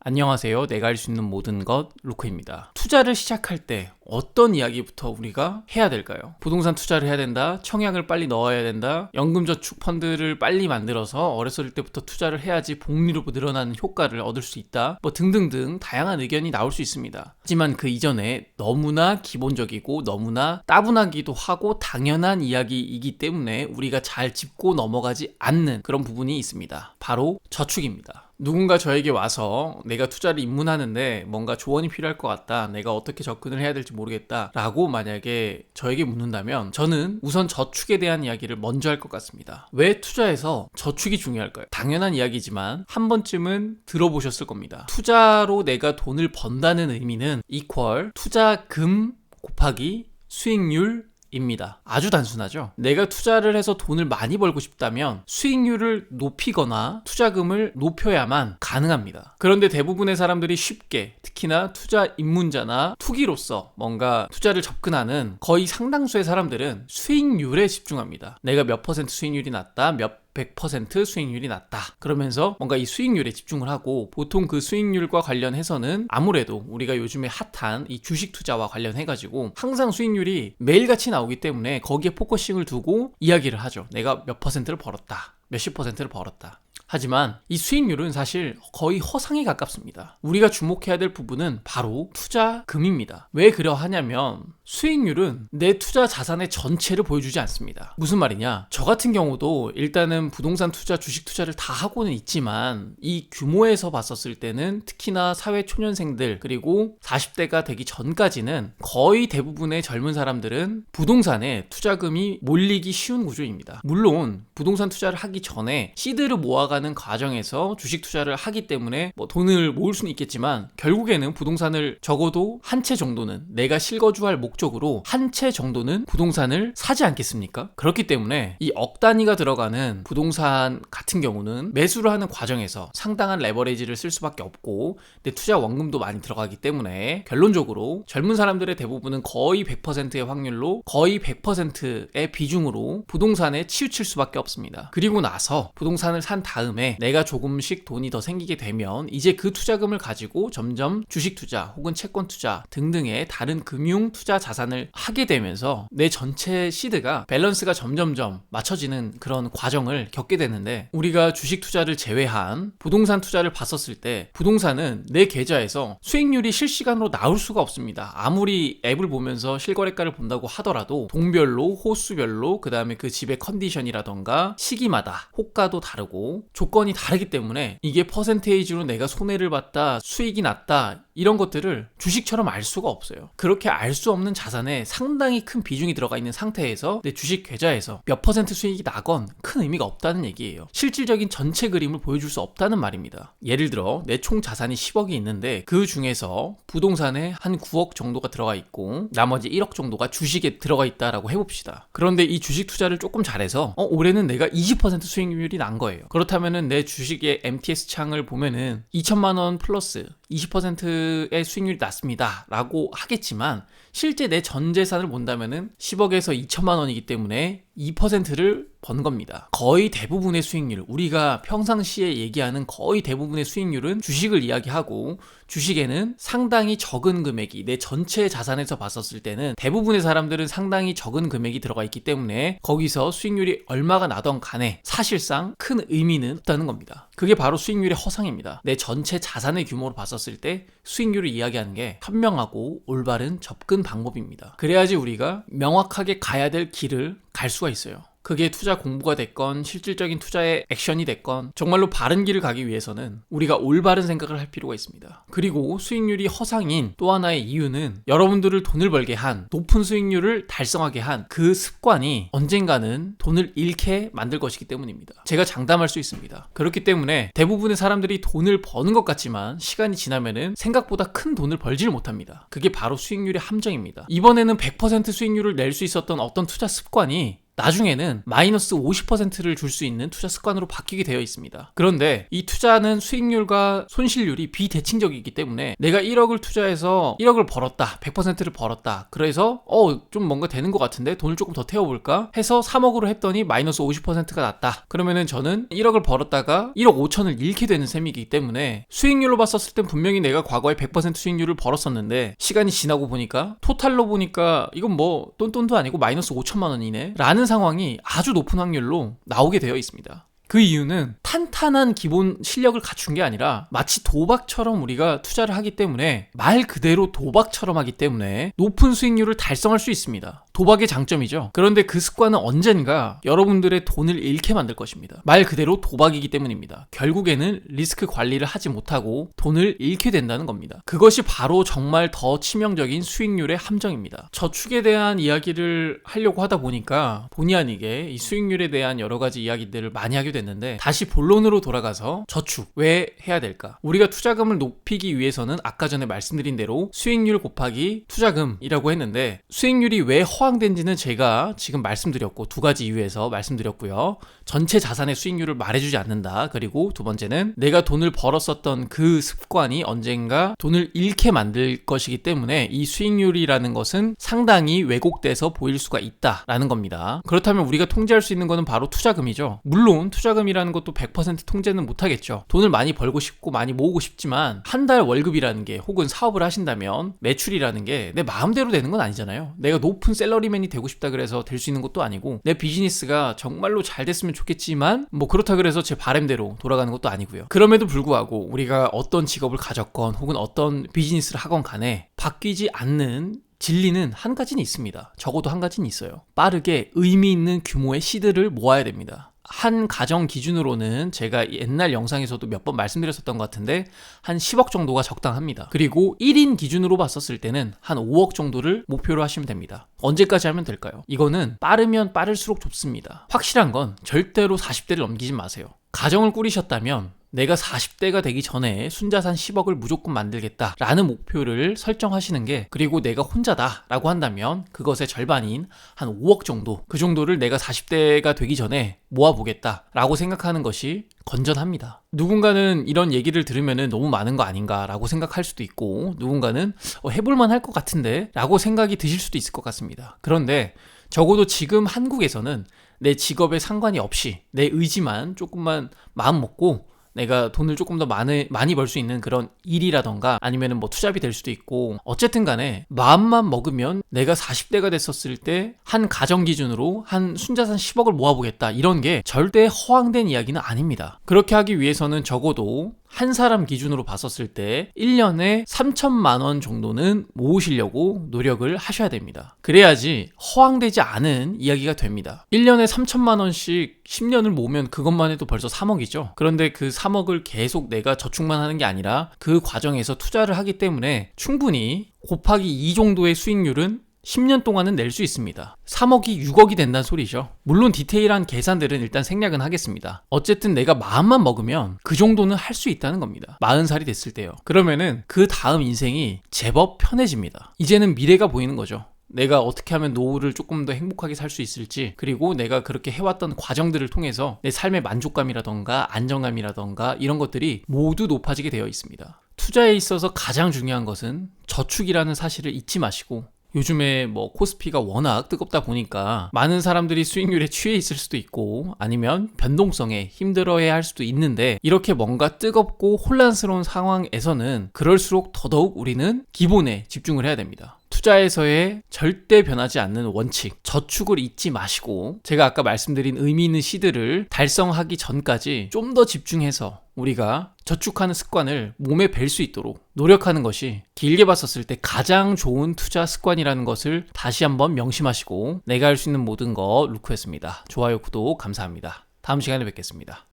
안녕하세요. 내가 할 수 있는 모든 것 루크입니다. 투자를 시작할 때 어떤 이야기부터 우리가 해야 될까요? 부동산 투자를 해야 된다, 청약을 빨리 넣어야 된다, 연금저축 펀드를 빨리 만들어서 어렸을 때부터 투자를 해야지 복리로 늘어나는 효과를 얻을 수 있다, 등등등 다양한 의견이 나올 수 있습니다. 하지만 그 이전에 너무나 기본적이고 너무나 따분하기도 하고 당연한 이야기이기 때문에 우리가 잘 짚고 넘어가지 않는 그런 부분이 있습니다. 바로 저축입니다. 누군가 저에게 와서 내가 투자를 입문하는데 뭔가 조언이 필요할 것 같다, 내가 어떻게 접근을 해야 될지 모르겠다 라고 만약에 저에게 묻는다면 저는 우선 저축에 대한 이야기를 먼저 할 것 같습니다. 왜 투자에서 저축이 중요할까요? 당연한 이야기지만 한 번쯤은 들어보셨을 겁니다. 투자로 내가 돈을 번다는 의미는 이퀄 투자금 곱하기 수익률 입니다. 아주 단순하죠. 내가 투자를 해서 돈을 많이 벌고 싶다면 수익률을 높이거나 투자금을 높여야만 가능합니다. 그런데 대부분의 사람들이 쉽게, 특히나 투자 입문자나 투기로서 뭔가 투자를 접근하는 거의 상당수의 사람들은 수익률에 집중합니다. 내가 몇 퍼센트 수익률이 낮다, 몇 100% 수익률이 낮다, 그러면서 뭔가 이 수익률에 집중을 하고, 보통 그 수익률과 관련해서는 아무래도 우리가 요즘에 핫한 이 주식 투자와 관련해가지고 항상 수익률이 매일같이 나오기 때문에 거기에 포커싱을 두고 이야기를 하죠. 내가 몇 퍼센트를 벌었다, 몇십 퍼센트를 벌었다. 하지만 이 수익률은 사실 거의 허상에 가깝습니다. 우리가 주목해야 될 부분은 바로 투자금입니다. 왜 그러하냐면 수익률은 내 투자 자산의 전체를 보여주지 않습니다. 무슨 말이냐? 저 같은 경우도 일단은 부동산 투자, 주식 투자를 다 하고는 있지만 이 규모에서 봤었을 때는 특히나 사회 초년생들 그리고 40대가 되기 전까지는 거의 대부분의 젊은 사람들은 부동산에 투자금이 몰리기 쉬운 구조입니다. 물론 부동산 투자를 하기 전에 시드를 모아가는 과정에서 주식 투자를 하기 때문에 돈을 모을 수는 있겠지만 결국에는 부동산을 적어도 한 채 정도는, 내가 실거주할 목적으로 한 채 정도는 부동산을 사지 않겠습니까? 그렇기 때문에 이 억 단위가 들어가는 부동산 같은 경우는 매수를 하는 과정에서 상당한 레버리지를 쓸 수밖에 없고 내 투자 원금도 많이 들어가기 때문에 결론적으로 젊은 사람들의 대부분은 거의 100%의 확률로, 거의 100%의 비중으로 부동산에 치우칠 수밖에 없습니다. 그리고 나서 부동산을 산 다음에 내가 조금씩 돈이 더 생기게 되면 이제 그 투자금을 가지고 점점 주식 투자 혹은 채권 투자 등등의 다른 금융 투자 자산을 하게 되면서 내 전체 시드가, 밸런스가 점점점 맞춰지는 그런 과정을 겪게 되는데, 우리가 주식 투자를 제외한 부동산 투자를 봤었을 때 부동산은 내 계좌에서 수익률이 실시간으로 나올 수가 없습니다. 아무리 앱을 보면서 실거래가를 본다고 하더라도 동별로, 호수별로, 그 다음에 그 집의 컨디션이라던가 시기마다 호가도 다르고 조건이 다르기 때문에 이게 퍼센테이지로 내가 손해를 봤다, 수익이 났다, 이런 것들을 주식처럼 알 수가 없어요. 그렇게 알 수 없는 자산에 상당히 큰 비중이 들어가 있는 상태에서 내 주식 계좌에서 몇 퍼센트 수익이 나건 큰 의미가 없다는 얘기예요. 실질적인 전체 그림을 보여줄 수 없다는 말입니다. 예를 들어 내 총 자산이 10억이 있는데 그 중에서 부동산에 한 9억 정도가 들어가 있고 나머지 1억 정도가 주식에 들어가 있다라고 해봅시다. 그런데 이 주식 투자를 조금 잘해서 올해는 내가 20% 수익률이 난 거예요. 그렇다면은 내 주식의 MTS 창을 보면은 2천만 원 플러스 20%의 수익률이 났습니다 라고 하겠지만, 실제 내 전 재산을 본다면은 10억에서 2천만 원이기 때문에 2%를 번 겁니다. 거의 대부분의 수익률, 우리가 평상시에 얘기하는 거의 대부분의 수익률은 주식을 이야기하고, 주식에는 상당히 적은 금액이, 내 전체 자산에서 봤었을 때는 대부분의 사람들은 상당히 적은 금액이 들어가 있기 때문에 거기서 수익률이 얼마가 나던 간에 사실상 큰 의미는 없다는 겁니다. 그게 바로 수익률의 허상입니다. 내 전체 자산의 규모로 봤었을 때 수익률을 이야기하는 게 현명하고 올바른 접근 방법입니다. 그래야지 우리가 명확하게 가야 될 길을 갈 수가 있어요. 그게 투자 공부가 됐건 실질적인 투자의 액션이 됐건 정말로 바른 길을 가기 위해서는 우리가 올바른 생각을 할 필요가 있습니다. 그리고 수익률이 허상인 또 하나의 이유는 여러분들을 돈을 벌게 한, 높은 수익률을 달성하게 한 그 습관이 언젠가는 돈을 잃게 만들 것이기 때문입니다. 제가 장담할 수 있습니다. 그렇기 때문에 대부분의 사람들이 돈을 버는 것 같지만 시간이 지나면은 생각보다 큰 돈을 벌지를 못합니다. 그게 바로 수익률의 함정입니다. 이번에는 100% 수익률을 낼 수 있었던 어떤 투자 습관이 나중에는 마이너스 50%를 줄 수 있는 투자 습관으로 바뀌게 되어 있습니다. 그런데 이 투자는 수익률과 손실률이 비대칭적이기 때문에 내가 1억을 투자해서 1억을 벌었다, 100%를 벌었다. 그래서 좀 뭔가 되는 것 같은데 돈을 조금 더 태워볼까 해서 3억으로 했더니 마이너스 50%가 났다. 그러면은 저는 1억을 벌었다가 1억 5천을 잃게 되는 셈이기 때문에 수익률로 봤었을 땐 분명히 내가 과거에 100% 수익률을 벌었었는데 시간이 지나고 보니까 토탈로 보니까 이건 뭐 똔똔도 아니고 마이너스 5천만 원이네 라는 상황이 아주 높은 확률로 나오게 되어 있습니다. 그 이유는 탄탄한 기본 실력을 갖춘 게 아니라 마치 도박처럼 우리가 투자를 하기 때문에 말 그대로 도박처럼 하기 때문에 높은 수익률을 달성할 수 있습니다. 도박의 장점이죠. 그런데 그 습관은 언젠가 여러분들의 돈을 잃게 만들 것입니다. 말 그대로 도박이기 때문입니다. 결국에는 리스크 관리를 하지 못하고 돈을 잃게 된다는 겁니다. 그것이 바로 정말 더 치명적인 수익률의 함정입니다. 저축에 대한 이야기를 하려고 하다 보니까 본의 아니게 이 수익률에 대한 여러 가지 이야기들을 많이 하게 됐는데 다시 본론으로 돌아가서 저축 왜 해야 될까? 우리가 투자금을 높이기 위해서는 아까 전에 말씀드린 대로 수익률 곱하기 투자금이라고 했는데 수익률이 왜 허황된지는 제가 지금 말씀드렸고 두 가지 이유에서 말씀드렸고요. 전체 자산의 수익률을 말해주지 않는다. 그리고 두 번째는 내가 돈을 벌었었던 그 습관이 언젠가 돈을 잃게 만들 것이기 때문에 이 수익률이라는 것은 상당히 왜곡돼서 보일 수가 있다라는 겁니다. 그렇다면 우리가 통제할 수 있는 것은 바로 투자금이죠. 물론 투자금이라는 것도 100% 통제는 못하겠죠. 돈을 많이 벌고 싶고 많이 모으고 싶지만 한 달 월급이라는 게 혹은 사업을 하신다면 매출이라는 게 내 마음대로 되는 건 아니잖아요. 내가 높은 샐러리맨이 되고 싶다 그래서 될 수 있는 것도 아니고 내 비즈니스가 정말로 잘 됐으면 좋겠지만 뭐 그렇다 그래서 제 바람대로 돌아가는 것도 아니고요. 그럼에도 불구하고 우리가 어떤 직업을 가졌건 혹은 어떤 비즈니스를 하건 간에 바뀌지 않는 진리는 한 가지는 있습니다. 적어도 한 가지는 있어요. 빠르게 의미 있는 규모의 시드를 모아야 됩니다. 한 가정 기준으로는 제가 옛날 영상에서도 몇 번 말씀드렸었던 것 같은데 한 10억 정도가 적당합니다. 그리고 1인 기준으로 봤었을 때는 한 5억 정도를 목표로 하시면 됩니다. 언제까지 하면 될까요? 이거는 빠르면 빠를수록 좋습니다. 확실한 건 절대로 40대를 넘기지 마세요. 가정을 꾸리셨다면 내가 40대가 되기 전에 순자산 10억을 무조건 만들겠다라는 목표를 설정하시는 게, 그리고 내가 혼자다라고 한다면 그것의 절반인 한 5억 정도, 그 정도를 내가 40대가 되기 전에 모아보겠다라고 생각하는 것이 건전합니다. 누군가는 이런 얘기를 들으면 너무 많은 거 아닌가라고 생각할 수도 있고, 누군가는 해볼만 할 것 같은데 라고 생각이 드실 수도 있을 것 같습니다. 그런데 적어도 지금 한국에서는 내 직업에 상관이 없이 내 의지만 조금만 마음 먹고 내가 돈을 조금 더 많이 벌 수 있는 그런 일이라던가 아니면 뭐 투잡이 될 수도 있고, 어쨌든 간에 마음만 먹으면 내가 40대가 됐었을 때 한 가정 기준으로 한 순자산 10억을 모아보겠다, 이런 게 절대 허황된 이야기는 아닙니다. 그렇게 하기 위해서는 적어도 한 사람 기준으로 봤었을 때 1년에 3천만 원 정도는 모으시려고 노력을 하셔야 됩니다. 그래야지 허황되지 않은 이야기가 됩니다. 1년에 3천만 원씩 10년을 모으면 그것만 해도 벌써 3억이죠. 그런데 그 3억을 계속 내가 저축만 하는 게 아니라 그 과정에서 투자를 하기 때문에 충분히 곱하기 2 정도의 수익률은 10년 동안은 낼 수 있습니다. 3억이 6억이 된다는 소리죠. 물론 디테일한 계산들은 일단 생략은 하겠습니다. 어쨌든 내가 마음만 먹으면 그 정도는 할 수 있다는 겁니다. 40살이 됐을 때요. 그러면은 그 다음 인생이 제법 편해집니다. 이제는 미래가 보이는 거죠. 내가 어떻게 하면 노후를 조금 더 행복하게 살 수 있을지, 그리고 내가 그렇게 해왔던 과정들을 통해서 내 삶의 만족감이라던가 안정감이라던가 이런 것들이 모두 높아지게 되어 있습니다. 투자에 있어서 가장 중요한 것은 저축이라는 사실을 잊지 마시고, 요즘에 뭐 코스피가 워낙 뜨겁다 보니까 많은 사람들이 수익률에 취해 있을 수도 있고 아니면 변동성에 힘들어해야 할 수도 있는데, 이렇게 뭔가 뜨겁고 혼란스러운 상황에서는 그럴수록 더더욱 우리는 기본에 집중을 해야 됩니다. 투자에서의 절대 변하지 않는 원칙, 저축을 잊지 마시고, 제가 아까 말씀드린 의미 있는 시드를 달성하기 전까지 좀 더 집중해서 우리가 저축하는 습관을 몸에 뵐 수 있도록 노력하는 것이 길게 봤었을 때 가장 좋은 투자 습관이라는 것을 다시 한번 명심하시고, 내가 할 수 있는 모든 거 루크였습니다. 좋아요, 구독 감사합니다. 다음 시간에 뵙겠습니다.